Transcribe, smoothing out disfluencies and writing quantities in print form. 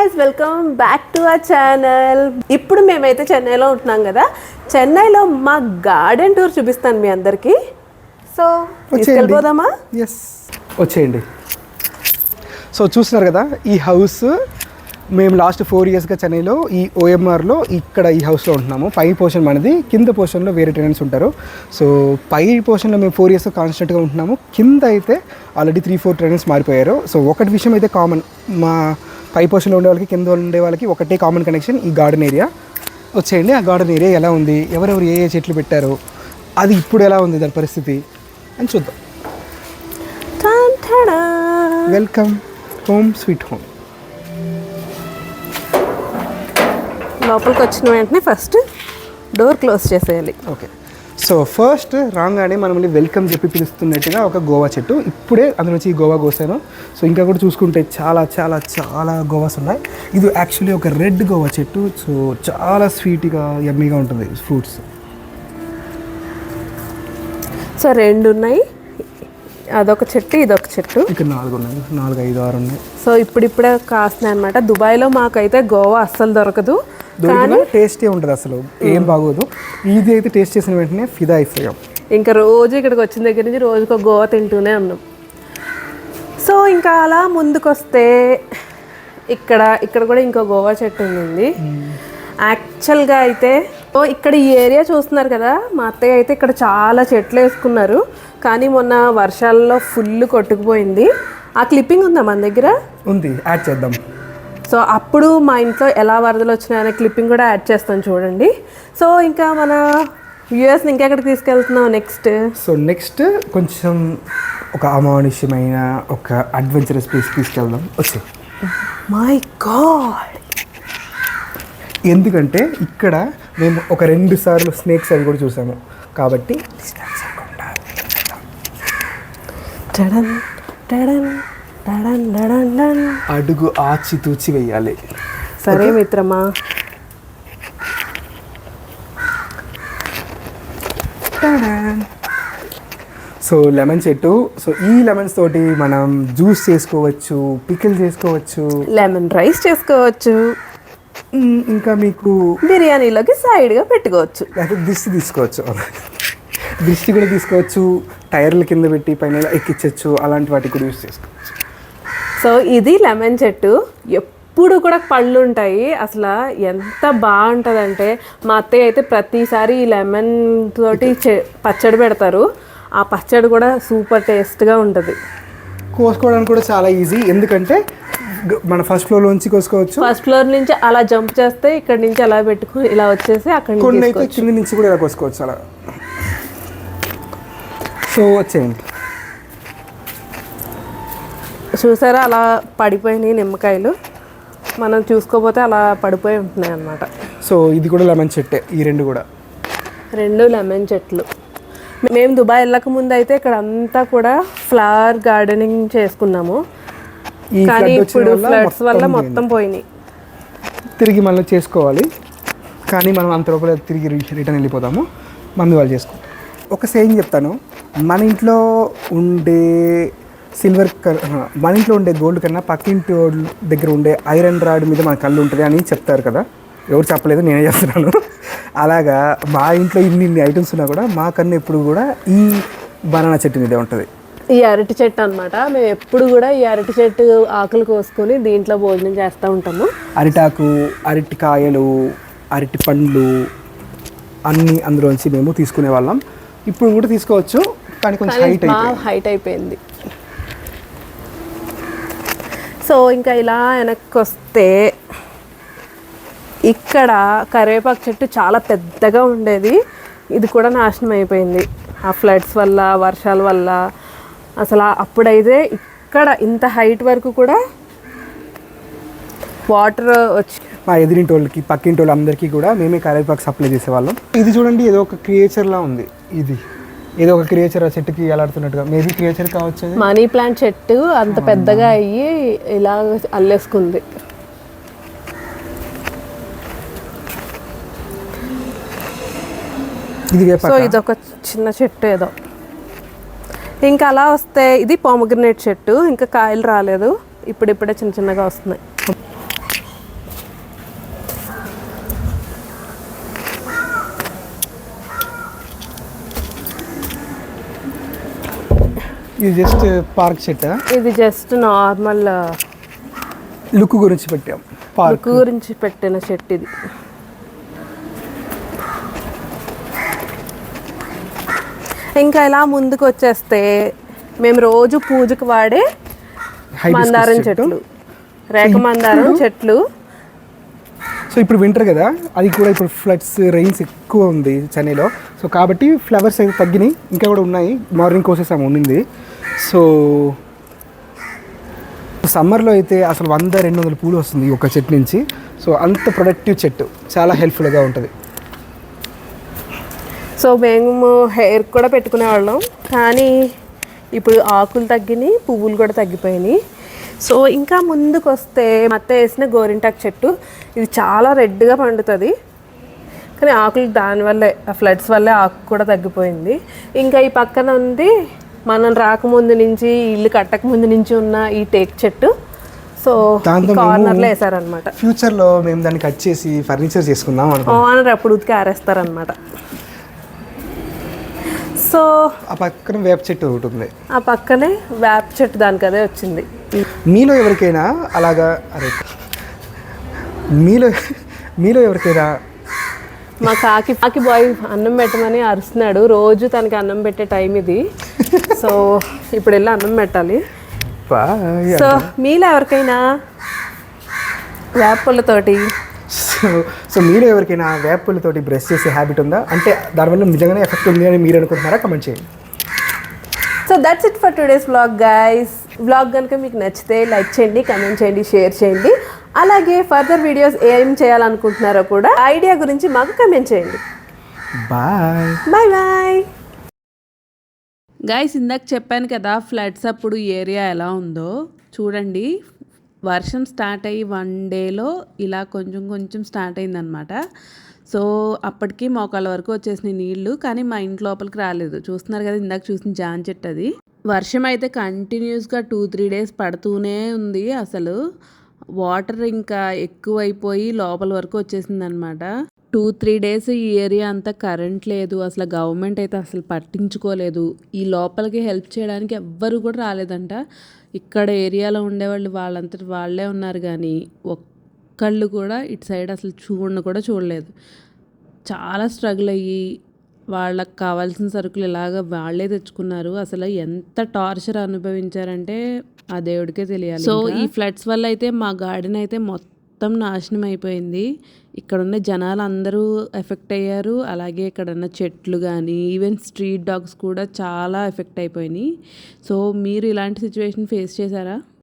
Guys, welcome back to our channel. ఇప్పుడు మేమైతే చెన్నైలో ఉంటున్నాం కదా. చెన్నైలో మా గార్డెన్ టూర్ చూపిస్తాను మీ అందరికీ. సో తీసుకెళ్ళిపోదామా? ఎస్, వచ్చేయండి. సో చూస్తున్నారు కదా, ఈ హౌస్ మేము లాస్ట్ 4 yearsగా చెన్నైలో ఈ ఓఎంఆర్లో ఇక్కడ ఈ హౌస్లో ఉంటున్నాము. పై పోర్షన్ మనది, కింద పోర్షన్లో వేరే టెనెంట్స్ ఉంటారు. సో పై పోర్షన్లో మేము 4 years కాన్స్టెంట్గా ఉంటున్నాము. కింద అయితే ఆల్రెడీ 3-4 టెనెంట్స్ మారిపోయారు. సో ఒకటి విషయం అయితే కామన్, మా పై పోర్షన్లో ఉండే వాళ్ళకి కింద ఉండే వాళ్ళకి ఒకటే కామన్ కనెక్షన్, ఈ గార్డెన్ ఏరియా. వచ్చేయండి, ఆ గార్డెన్ ఏరియా ఎలా ఉంది, ఎవరెవరు ఏ చెట్లు పెట్టారు, అది ఇప్పుడు ఎలా ఉంది దాని పరిస్థితి అని చూద్దాం. Welcome home sweet home. లోపలికి వచ్చిన వెంటనే ఫస్ట్ డోర్ క్లోజ్ చేసేయాలి. ఓకే, సో ఫస్ట్ రాగానే మనల్ని వెల్కమ్ చెప్పి పిలుస్తున్నట్టుగా ఒక గోవా చెట్టు. ఇప్పుడే అందులో నుంచి ఈ గోవా కోసాను. సో ఇంకా కూడా చూసుకుంటే చాలా చాలా చాలా గోవాస్ ఉన్నాయి. ఇది యాక్చువల్లీ ఒక రెడ్ గోవా చెట్టు. సో చాలా స్వీట్గా యమ్మీగా ఉంటుంది ఫ్రూట్స్. సో 2 ఉన్నాయి, అదొక చెట్టు ఇదొక చెట్టు. ఇక్కడ 4 ఉన్నాయి, 4, 5, 6 ఉన్నాయి. సో ఇప్పుడిప్పుడే కాస్తున్నాయి అనమాట. దుబాయ్లో మాకైతే గోవా అస్సలు దొరకదు, టేస్టీ ఉంటుంది, అసలు ఏం బాగోదు. ఇది అయితే టేస్ట్ చేసిన వెంటనే ఫిదా అయిపోయాం. ఇంకా రోజు ఇక్కడికి వచ్చిన దగ్గర నుంచి రోజుకు ఒక గోవా తింటూనే ఉన్నాం. సో ఇంకా అలా ముందుకు వస్తే ఇక్కడ కూడా ఇంకో గోవా చెట్టు ఉంది. యాక్చువల్గా అయితే ఇక్కడ ఈ ఏరియా చూస్తున్నారు కదా, మా అత్తయ్య అయితే ఇక్కడ చాలా చెట్లు వేసుకున్నారు. కానీ మొన్న వర్షాల్లో ఫుల్ కొట్టుకుపోయింది. ఆ క్లిప్పింగ్ ఉందా మన దగ్గర? ఉంది, యాడ్ చేద్దాం. సో అప్పుడు మా ఇంట్లో ఎలా వరదలు వచ్చినాయనే క్లిప్పింగ్ కూడా యాడ్ చేస్తాను చూడండి. సో ఇంకా మన వ్యూయర్స్ని ఇంకెక్కడికి తీసుకెళ్తున్నాం నెక్స్ట్? సో నెక్స్ట్ కొంచెం ఒక అమానుష్యమైన ఒక అడ్వెంచరస్ ప్లేస్ తీసుకెళ్దాం. వచ్చే మై గాడ్, ఎందుకంటే ఇక్కడ మేము ఒక 2 సార్లు స్నేక్స్ అవి కూడా చూసాము కాబట్టి అడుగు ఆచితూచి వెయ్యాలి. సరే మిత్రమా. సో లెమన్ చెట్టు. సో ఈ లెమన్స్ తోటి మనం జ్యూస్ చేసుకోవచ్చు, పికిల్ చేసుకోవచ్చు, లెమన్ రైస్ చేసుకోవచ్చు, ఇంకా మీకు బిర్యానీలోకి సైడ్గా పెట్టుకోవచ్చు, లేకపోతే దిష్టి తీసుకోవచ్చు. దిష్టి కూడా తీసుకోవచ్చు, టైర్ల కింద పెట్టి పైన ఎక్కించవచ్చు, అలాంటి వాటికి కూడా యూస్ చేసుకోవచ్చు. సో ఇది లెమన్ చెట్టు. ఎప్పుడు కూడా పళ్ళు ఉంటాయి. అసలు ఎంత బాగుంటుందంటే మా అత్తయ్య అయితే ప్రతిసారి ఈ లెమన్ తోటి పచ్చడి పెడతారు. ఆ పచ్చడి కూడా సూపర్ టేస్ట్గా ఉంటుంది. కోసుకోవడానికి కూడా చాలా ఈజీ, ఎందుకంటే మన ఫస్ట్ ఫ్లోర్ నుంచి కోసుకోవచ్చు. ఫస్ట్ ఫ్లోర్ నుంచి అలా జంప్ చేస్తే ఇక్కడ నుంచి అలా పెట్టుకుని ఇలా వచ్చేసి అక్కడ కొన్ని అయితే కింద నుంచి కూడా ఇలా కోసుకోవచ్చు అలా. సో వచ్చేయండి. చూసారా అలా పడిపోయినాయి నిమ్మకాయలు, మనం చూసుకోపోతే అలా పడిపోయి ఉంటున్నాయి అన్నమాట. సో ఇది కూడా లెమన్ చెట్టే, ఈ 2 కూడా 2 లెమన్ చెట్లు. మేము దుబాయ్ వెళ్ళక ముందు అయితే ఇక్కడ అంతా కూడా ఫ్లవర్ గార్డెనింగ్ చేసుకున్నాము. కానీ ఇప్పుడు ఫ్లడ్స్ వల్ల మొత్తం పోయినాయి. తిరిగి మళ్ళీ చేసుకోవాలి, కానీ మనం అంత లోపల తిరిగి రిటర్న్ వెళ్ళిపోతాము. మమ్మీ వాళ్ళు చేసుకుంటాం. ఒక సేయింగ్ చెప్తాను, మన ఇంట్లో ఉండే మన ఇంట్లో ఉండే గోల్డ్ కన్నా పక్కింటి దగ్గర ఉండే ఐరన్ రాడ్ మీద మన కళ్ళు ఉంటుంది అని చెప్తారు కదా. ఎవరు చెప్పలేదు, నేనే చెప్తున్నాను. అలాగా మా ఇంట్లో ఇన్ని ఐటమ్స్ ఉన్నా కూడా మా కన్ను ఎప్పుడు కూడా ఈ బనానా చెట్టు మీదే ఉంటుంది. ఈ అరటి చెట్టు అనమాట. మేము ఎప్పుడు కూడా ఈ అరటి చెట్టు ఆకులు కోసుకొని దీంట్లో భోజనం చేస్తూ ఉంటాము. అరిటాకు, అరటికాయలు, అరటి పండ్లు అన్నీ అందులోంచి మేము తీసుకునే వాళ్ళం. ఇప్పుడు కూడా తీసుకోవచ్చు, కానీ కొంచెం హైట్ అయిపోయింది. సో ఇంకా ఇలా వెనక్కి వస్తే ఇక్కడ కరివేపాకు చెట్టు చాలా పెద్దగా ఉండేది. ఇది కూడా నాశనం అయిపోయింది ఆ ఫ్లడ్స్ వల్ల, వర్షాల వల్ల. అసలు అప్పుడైతే ఇక్కడ ఇంత హైట్ వరకు కూడా వాటర్ వచ్చి మా ఎదిరింటి వాళ్ళకి, పక్కింటి వాళ్ళు అందరికీ కూడా మేమే కరివేపాకు సప్లై చేసేవాళ్ళం. ఇది చూడండి, ఏదో ఒక క్రియేచర్లా ఉంది. ఇది ఏదో ఒక క్రియేచర్ ఆ చెట్టుకి ఎలాడుతున్నట్టుగా, మేబీ క్రియేచర్ కావచ్చు. మనీ ప్లాంట్ చెట్టు అంత పెద్దగా అయ్యి ఇలా అల్లేసుకుంది. సో ఇదొక చిన్న చెట్టు ఏదో. ఇంకా అలా వస్తే ఇది పోమగ్రనేట్ చెట్టు. ఇంకా కాయలు రాలేదు, ఇప్పుడిప్పుడే చిన్న చిన్నగా వస్తున్నాయి. ఇది జస్ట్ పార్క్ చెట్ట, ఇది జస్ట్ నార్మల్ లుక్ గురించి పెట్టాం. పార్క్ గురించి పెట్టిన చెట్టు ఇది. ఇంకా ఇలా ముందుకు వచ్చేస్తే మేము రోజు పూజకు వాడే మందారం చెట్లు, రేఖ మందారం చెట్లు. సో ఇప్పుడు వింటర్ కదా, అది కూడా ఇప్పుడు ఫ్లడ్స్ రెయిన్స్ ఎక్కువ ఉంది చెన్నైలో. సో కాబట్టి ఫ్లవర్స్ అయితే తగ్గినాయి, ఇంకా కూడా ఉన్నాయి. మార్నింగ్ కోసేసాము ఉండింది. సో సమ్మర్లో అయితే అసలు 100-200 పూలు వస్తుంది ఒక చెట్టు నుంచి. సో అంత ప్రొడక్టివ్ చెట్టు, చాలా హెల్ప్ఫుల్గా ఉంటుంది. సో మేము హెయిర్ కూడా పెట్టుకునే వాళ్ళం, కానీ ఇప్పుడు ఆకులు తగ్గినాయి, పువ్వులు కూడా తగ్గిపోయినాయి. సో ఇంకా ముందుకు వస్తే మత్త వేసిన గోరింటాకు చెట్టు, ఇది చాలా రెడ్గా పండుతుంది, కానీ ఆకులు దానివల్లే, ఆ ఫ్లడ్స్ వల్లే ఆకు కూడా తగ్గిపోయింది. ఇంకా ఈ పక్కన ఉంది మనం రాకముందు నుంచి, ఇల్లు కట్టక ముందు నుంచి ఉన్న ఈ టేక్ చెట్టు. సో కార్నర్లో వేసారనమాట. ఫ్యూచర్లో మేము దాన్ని కట్ చేసి ఫర్నిచర్ చేసుకుందాం ఓనర్ అప్పుడు ఉతికి ఆరేస్తారనమాట. సో ఆ పక్కన వేప చెట్టు ఒకటి ఉంది, ఆ పక్కనే వేప చెట్టు దానికి అదే వచ్చింది. మీలో ఎవరికైనా అలాగా, అరే మీలో ఎవరికైనా మా కాకి బాయ్ అన్నం పెట్టమని అరుస్తున్నాడు. రోజు తనకి అన్నం పెట్టే టైం ఇది. సో ఇప్పుడు వెళ్ళి అన్నం పెట్టాలి. సో మీలో ఎవరికైనా వేపలతోటి సో మీలో ఎవరికైనా వేపలతోటి బ్రష్ చేసే హ్యాబిట్ ఉందా? అంటే దానివల్ల నిజంగానే ఎఫెక్ట్ ఉంది అని మీరు అనుకుంటున్నారా? కమెంట్ చేయండి. So that's it for today's vlog guys. Vlog కనుక మీకు నచ్చితే లైక్ చేయండి, కమెంట్ చేయండి, షేర్ చేయండి. అలాగే ఫర్దర్ వీడియోస్ ఏం చేయాలనుకుంటున్నారో కూడా ఐడియా గురించి మాకు కమెంట్ చేయండి. Bye bye bye guys. ఇందాక చెప్పాను కదా ఫ్లడ్స్ అప్పుడు ఏరియా ఎలా ఉందో చూడండి. వర్షం స్టార్ట్ అయ్యి 1 డేలో ఇలా కొంచెం కొంచెం స్టార్ట్ అయిందనమాట. సో అప్పటికి మోకాళ్ళ వరకు వచ్చేసినాయి నీళ్లు, కానీ మా ఇంటి లోపలికి రాలేదు. చూస్తున్నారు కదా ఇందాక చూసిన జామ చెట్టు అది. వర్షం అయితే కంటిన్యూస్గా 2-3 డేస్ పడుతూనే ఉంది. అసలు వాటర్ ఇంకా ఎక్కువైపోయి లోపల వరకు వచ్చేసింది అనమాట. 2-3 డేస్ ఈ ఏరియా అంతా కరెంట్ లేదు. అసలు గవర్నమెంట్ అయితే అసలు పట్టించుకోలేదు. ఈ లోపలికి హెల్ప్ చేయడానికి ఎవ్వరు కూడా రాలేదంట. ఇక్కడ ఏరియాలో ఉండేవాళ్ళు వాళ్ళంతటి వాళ్ళే ఉన్నారు, కానీ ఒక్కళ్ళు కూడా ఇటు సైడ్ అసలు కూడా చూడలేదు. చాలా స్ట్రగుల్ అయ్యి వాళ్ళకి కావాల్సిన సరుకులు ఇలాగ వాళ్ళే తెచ్చుకున్నారు. అసలు ఎంత టార్చర్ అనుభవించారంటే ఆ దేవుడికే తెలియాలి. సో ఈ ఫ్లడ్స్ వల్ల అయితే మా గార్డెన్ అయితే మొత్తం నాశనం అయిపోయింది. ఇక్కడ ఉన్న జనాలు అందరూ ఎఫెక్ట్ అయ్యారు. అలాగే ఇక్కడ ఉన్న చెట్లు కానీ ఈవెన్ స్ట్రీట్ డాగ్స్ కూడా చాలా ఎఫెక్ట్ అయిపోయినాయి. సో మీరు ఇలాంటి సిచ్యువేషన్ ఫేస్ చేశారా?